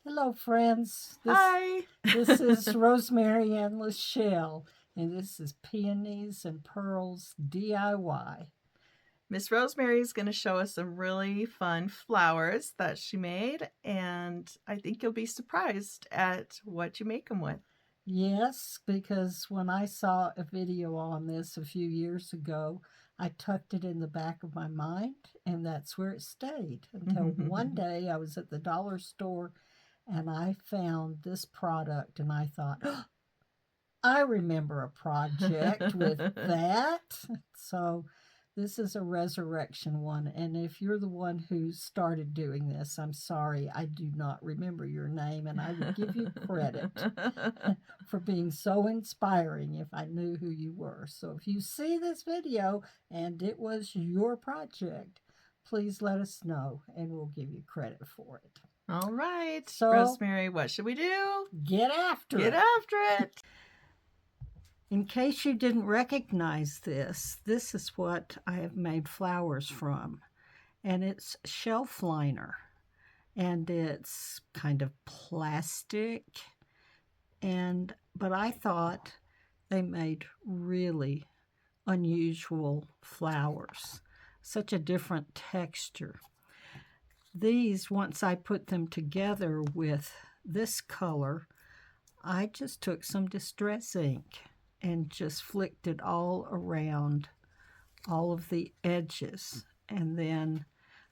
Hello, friends. Hi. This is Rosemary and LaShelle, and this is Peonies and Pearls DIY. Miss Rosemary is going to show us some really fun flowers that she made, and I think you'll be surprised at what you make them with. Yes, because when I saw a video on this a few years ago, I tucked it in the back of my mind, and that's where it stayed until one day I was at the dollar store and I found this product, and I thought, oh, I remember a project with that. So this is a resurrection one. And if you're the one who started doing this, I'm sorry, I do not remember your name, and I would give you credit for being so inspiring if I knew who you were. So if you see this video and it was your project, please let us know and we'll give you credit for it. All right. So, Rosemary, what should we do? Get after Get it. after it. In case you didn't recognize this is what I have made flowers from. And it's shelf liner. And it's kind of plastic. But I thought they made really unusual flowers. Such a different texture. These, once I put them together with this color, I just took some distress ink and just flicked it all around all of the edges. And then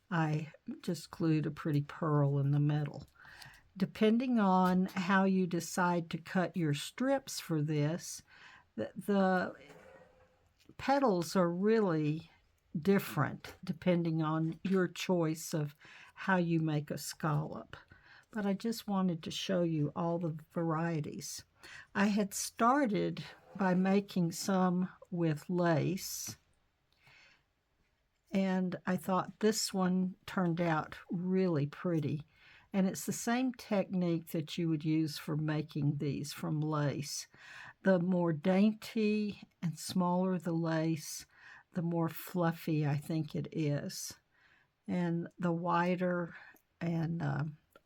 I just glued a pretty pearl in the middle. Depending on how you decide to cut your strips for this, the petals are really different depending on your choice of how you make a scallop. But I just wanted to show you all the varieties. I had started by making some with lace, and I thought this one turned out really pretty. And it's the same technique that you would use for making these from lace. The more dainty and smaller the lace, the more fluffy I think it is. And the wider and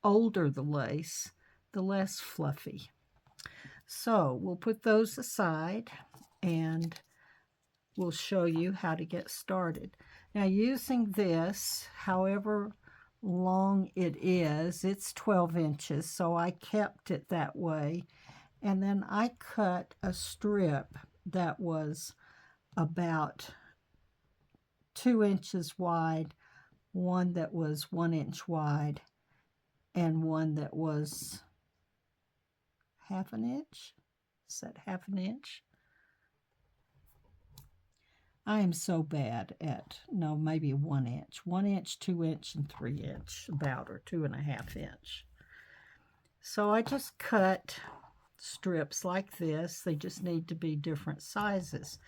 older the lace, the less fluffy. So we'll put those aside and we'll show you how to get started. Now, using this, however long it is, it's 12 inches, so I kept it that way. And then I cut a strip that was about 2 inches wide, one that was 1 inch wide, and one that was half an inch. Is that half an inch? I am so bad at, no, maybe 1 inch. 1 inch, 2 inch, and 3 inch, about, or 2.5 inch. So I just cut strips like this. They just need to be different sizes.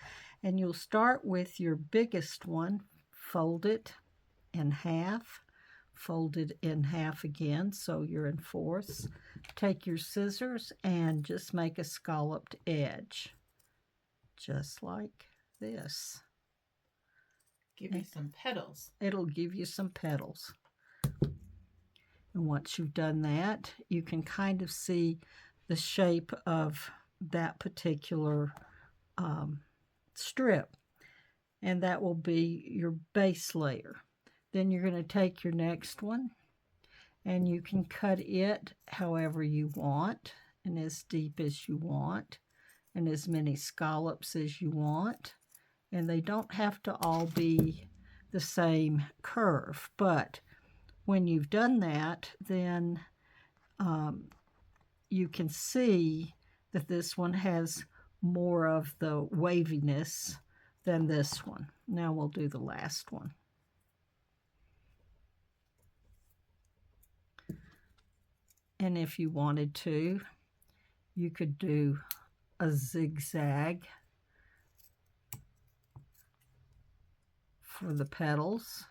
And you'll start with your biggest one, fold it in half, fold it in half again, so you're in fourths. Take your scissors and just make a scalloped edge, just like this. Give you some petals. It'll give you some petals. And once you've done that, you can kind of see the shape of that particular strip. And that will be your base layer. Then you're going to take your next one, and you can cut it however you want, and as deep as you want, and as many scallops as you want. And they don't have to all be the same curve, but when you've done that, then you can see that this one has more of the waviness than this one. Now we'll do the last one. And if you wanted to, you could do a zigzag for the petals.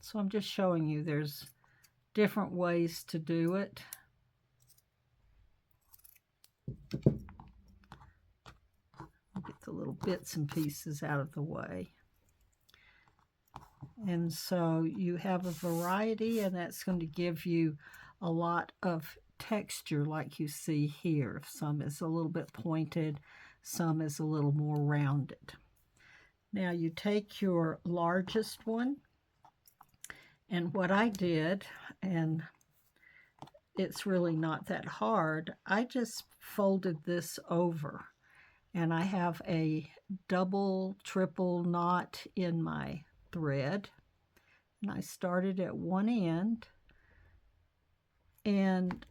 So I'm just showing you there's different ways to do it. I'll get the little bits and pieces out of the way. And so you have a variety, and that's going to give you a lot of texture like you see here. Some is a little bit pointed, some is a little more rounded. Now you take your largest one, and what I did, and it's really not that hard, I just folded this over, and I have a double, triple knot in my thread, and I started at one end, and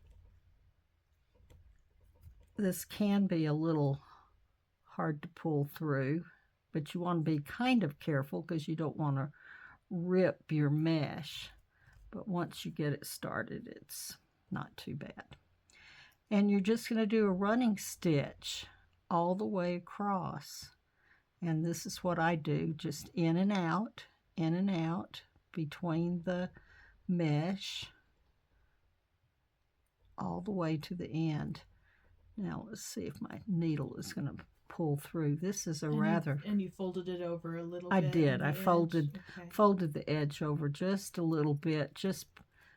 this can be a little hard to pull through, but you want to be kind of careful because you don't want to rip your mesh. But once you get it started, it's not too bad. And you're just going to do a running stitch all the way across. And this is what I do, just in and out between the mesh all the way to the end. Now let's see if my needle is going to pull through. This is a and you folded it over a little bit. I did. I folded the edge over just a little bit, just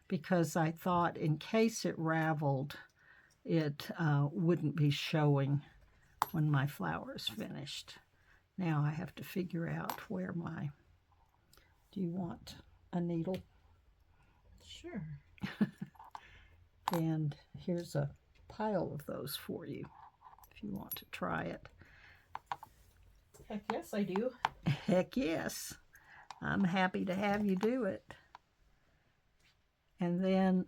because I thought in case it raveled, it wouldn't be showing when my flower is finished. Now I have to figure out where my... Do you want a needle? Sure. And here's a pile of those for you if you want to try it. Heck yes, I do. Heck yes. I'm happy to have you do it. And then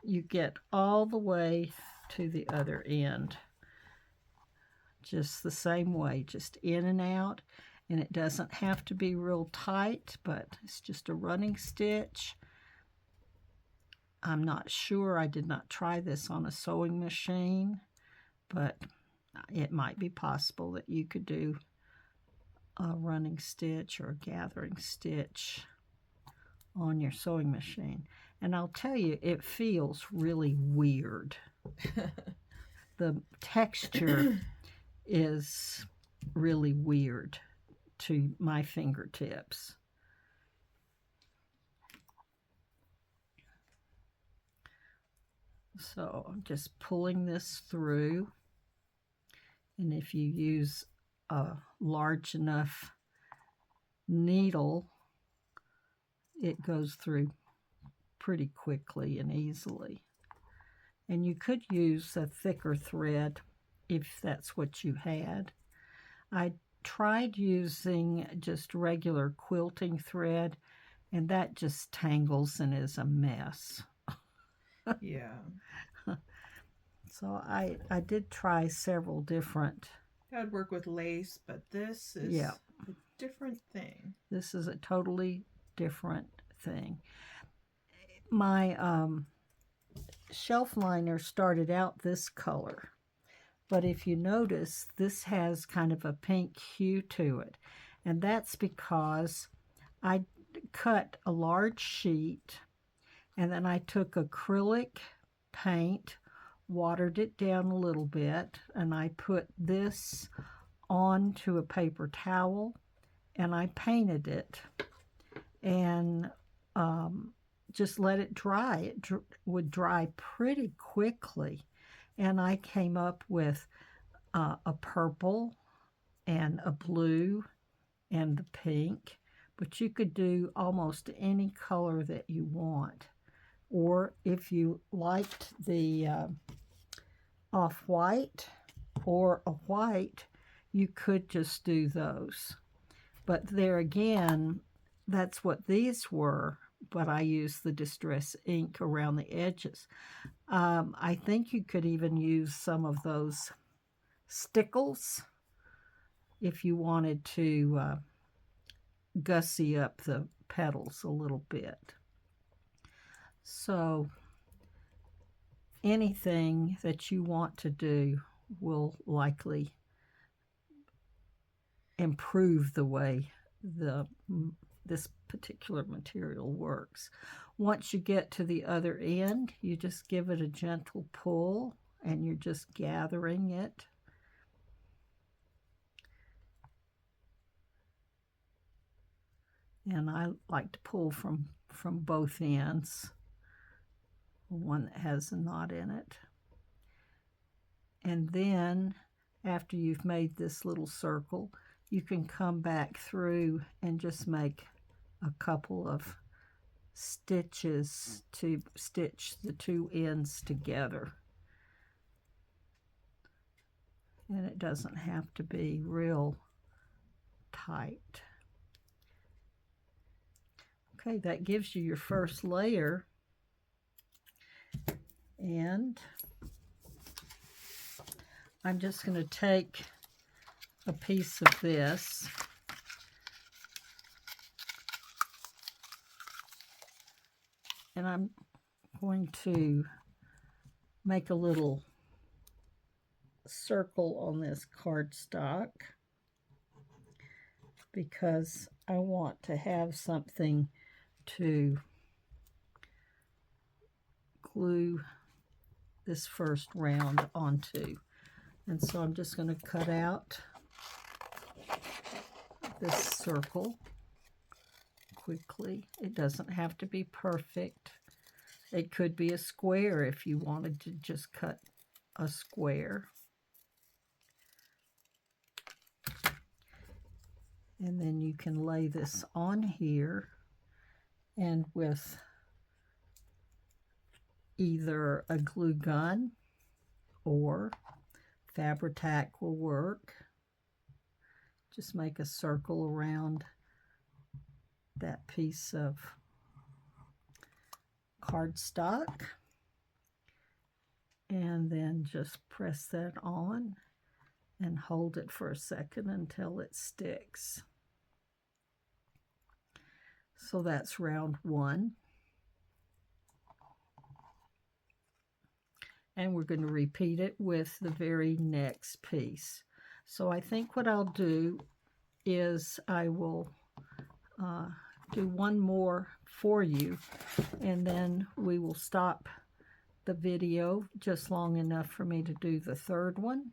you get all the way to the other end. Just the same way, just in and out. And it doesn't have to be real tight, but it's just a running stitch. I'm not sure. I did not try this on a sewing machine, but it might be possible that you could do a running stitch or a gathering stitch on your sewing machine. And I'll tell you, it feels really weird. The texture is really weird to my fingertips. So I'm just pulling this through, and if you use a large enough needle, it goes through pretty quickly and easily. And you could use a thicker thread if that's what you had. I tried using just regular quilting thread, and that just tangles and is a mess. Yeah. So I did try several different. I'd work with lace, but this is a different thing. This is a totally different thing. My shelf liner started out this color, but if you notice, this has kind of a pink hue to it, and that's because I cut a large sheet, and then I took acrylic paint, watered it down a little bit, and I put this onto a paper towel, and I painted it, and just let it dry. It would dry pretty quickly, and I came up with a purple and a blue and the pink, but you could do almost any color that you want. Or if you liked the off-white or a white, you could just do those. But there again, that's what these were, but I used the distress ink around the edges. I think you could even use some of those stickles if you wanted to gussy up the petals a little bit. So anything that you want to do will likely improve the way this particular material works. Once you get to the other end, you just give it a gentle pull, and you're just gathering it. And I like to pull from both ends. one that has a knot in it. And then after you've made this little circle, you can come back through and just make a couple of stitches to stitch the two ends together. And it doesn't have to be real tight. Okay, that gives you your first layer. And I'm just going to take a piece of this and I'm going to make a little circle on this cardstock because I want to have something to glue this first round onto. And so I'm just going to cut out this circle quickly. It doesn't have to be perfect. It could be a square if you wanted to just cut a square. And then you can lay this on here, and with either a glue gun or Fabri-Tac will work. Just make a circle around that piece of cardstock and then just press that on and hold it for a second until it sticks. So that's round one. And we're going to repeat it with the very next piece. So I think what I'll do is I will do one more for you, and then we will stop the video just long enough for me to do the third one,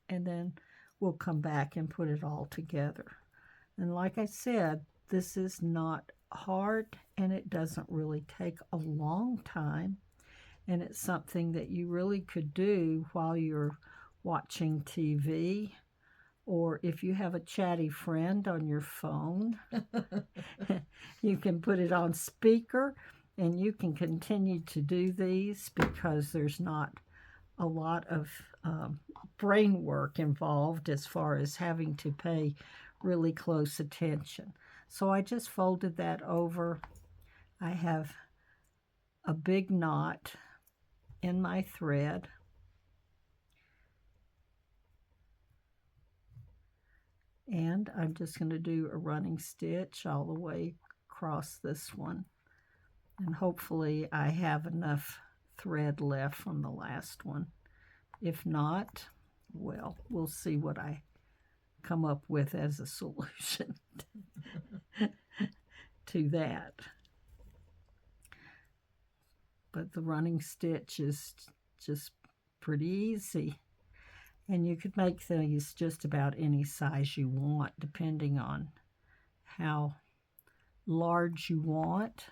and then we'll come back and put it all together. And like I said, this is not hard, and it doesn't really take a long time. And it's something that you really could do while you're watching TV, or if you have a chatty friend on your phone, you can put it on speaker and you can continue to do these because there's not a lot of brain work involved as far as having to pay really close attention. So I just folded that over. I have a big knot in my thread, and I'm just going to do a running stitch all the way across this one, and hopefully I have enough thread left from the last one. If not, well, we'll see what I come up with as a solution to that. But the running stitch is just pretty easy. And you could make these just about any size you want, depending on how large you want.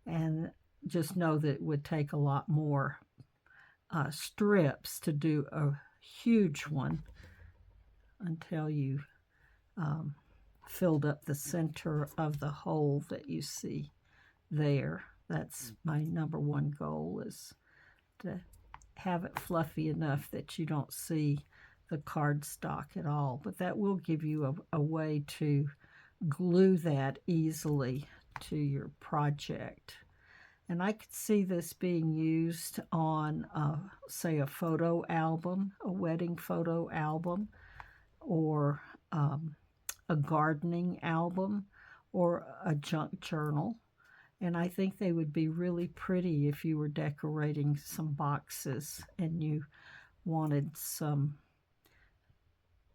And just know that it would take a lot more strips to do a huge one until you filled up the center of the hole that you see there. That's my number one goal, is to have it fluffy enough that you don't see the cardstock at all. But that will give you a way to glue that easily to your project. And I could see this being used on, say, a photo album, a wedding photo album, or a gardening album, or a junk journal. And I think they would be really pretty if you were decorating some boxes and you wanted some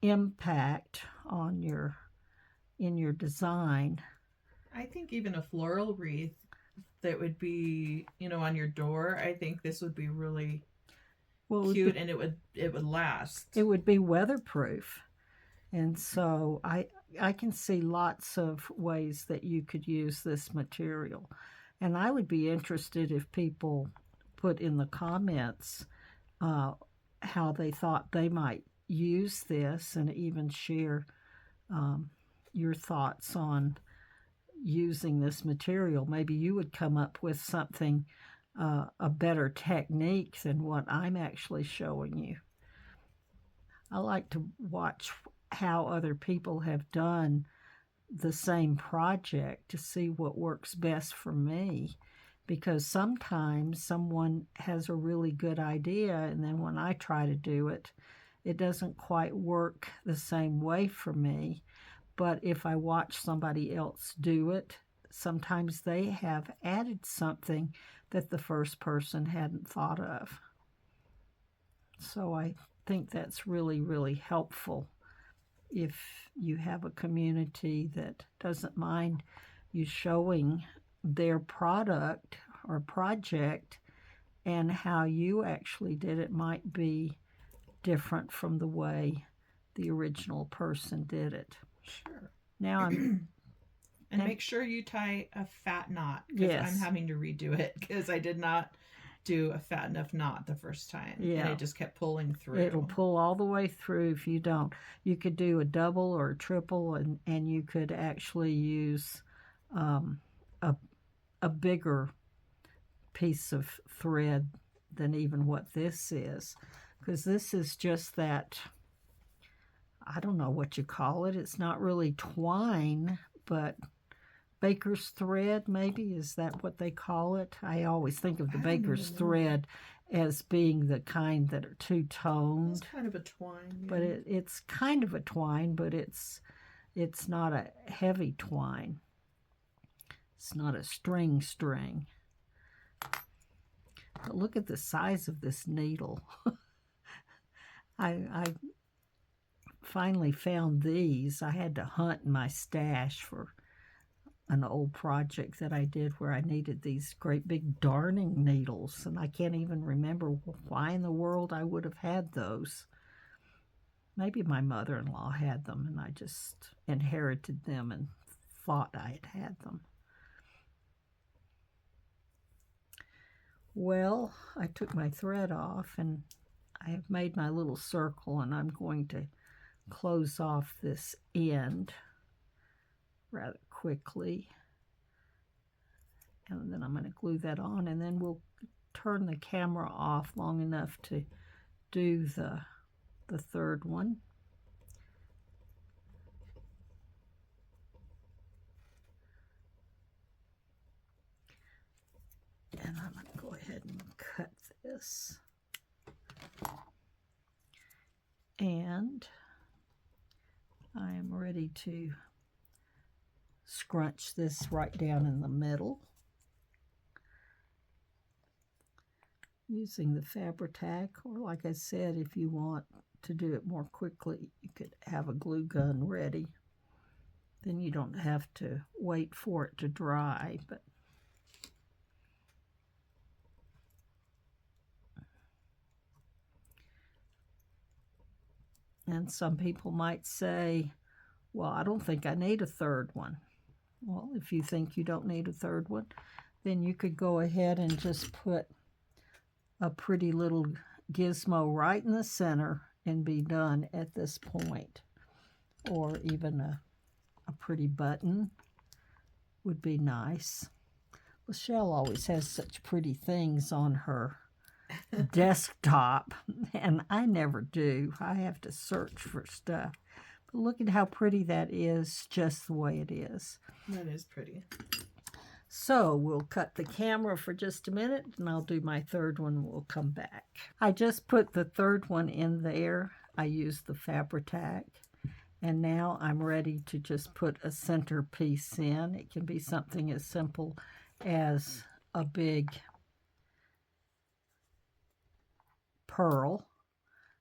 impact on in your design. I think even a floral wreath that would be, on your door, I think this would be really cute, and it would last. It would be weatherproof. And so I can see lots of ways that you could use this material. And I would be interested if people put in the comments uh, how they thought they might use this, and even share um, your thoughts on using this material. Maybe you would come up with something, a better technique than what I'm actually showing you. I like to watch how other people have done the same project to see what works best for me, because sometimes someone has a really good idea, and then when I try to do it, it doesn't quite work the same way for me. But if I watch somebody else do it, sometimes they have added something that the first person hadn't thought of. So I think that's really, really helpful if you have a community that doesn't mind you showing their product or project, and how you actually did it might be different from the way the original person did it. Sure. Now I'm And make sure you tie a fat knot, because Yes. I'm having to redo it because I did not do a fat enough knot the first time. Yeah. And it just kept pulling through. It'll pull all the way through if you don't. You could do a double or a triple, and you could actually use a, a bigger piece of thread than even what this is. Because this is just that, I don't know what you call it. It's not really twine, but baker's thread, maybe? Is that what they call it? I always think of the baker's thread as being the kind that are two-toned. It's kind of a twine. Yeah. But it's kind of a twine, but it's not a heavy twine. It's not a string. But look at the size of this needle. I finally found these. I had to hunt in my stash for an old project that I did where I needed these great big darning needles, and I can't even remember why in the world I would have had those. Maybe my mother-in-law had them and I just inherited them and thought I had them. Well, I took my thread off and I have made my little circle, and I'm going to close off this end rather quickly, and then I'm going to glue that on, and then we'll turn the camera off long enough to do the third one. And I'm going to go ahead and cut this, and I am ready to scrunch this right down in the middle using the Fabri-Tac, or like I said, if you want to do it more quickly, you could have a glue gun ready. Then you don't have to wait for it to dry. But and some people might say, well, I don't think I need a third one. Well, if you think you don't need a third one, then you could go ahead and just put a pretty little gizmo right in the center and be done at this point. Or even a pretty button would be nice. LaShelle always has such pretty things on her desktop, and I never do. I have to search for stuff. But look at how pretty that is, just the way it is. That is pretty. So we'll cut the camera for just a minute, and I'll do my third one, and we'll come back. I just put the third one in there. I used the Fabri-Tac, and now I'm ready to just put a center piece in. It can be something as simple as a big pearl.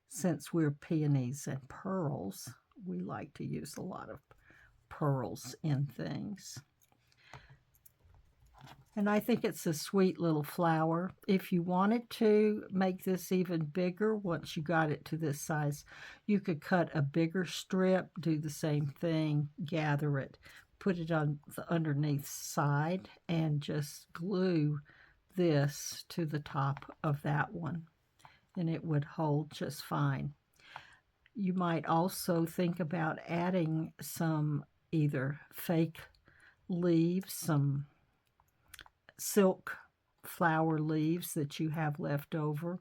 Since we're peonies and pearls, we like to use a lot of pearls in things. And I think it's a sweet little flower. If you wanted to make this even bigger, once you got it to this size, you could cut a bigger strip, do the same thing, gather it, put it on the underneath side and just glue this to the top of that one, and it would hold just fine. You might also think about adding some either fake leaves, some silk flower leaves that you have left over,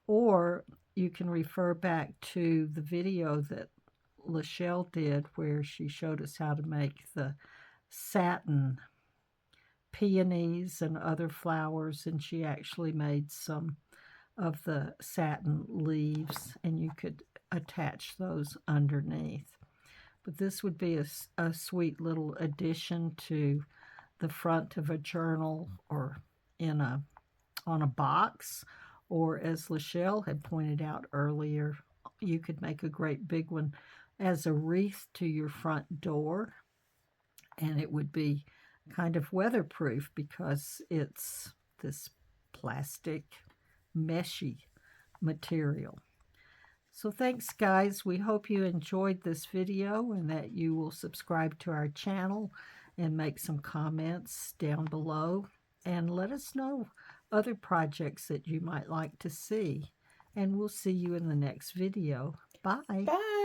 or you can refer back to the video that LaShelle did where she showed us how to make the satin peonies and other flowers, and she actually made some of the satin leaves, and you could attach those underneath. But this would be a sweet little addition to the front of a journal, or in a on a box, or as LaShelle had pointed out earlier, you could make a great big one as a wreath to your front door, and it would be kind of weatherproof because it's this plastic meshy material. So thanks, guys. We hope you enjoyed this video and that you will subscribe to our channel and make some comments down below, and let us know other projects that you might like to see. And we'll see you in the next video. Bye. Bye.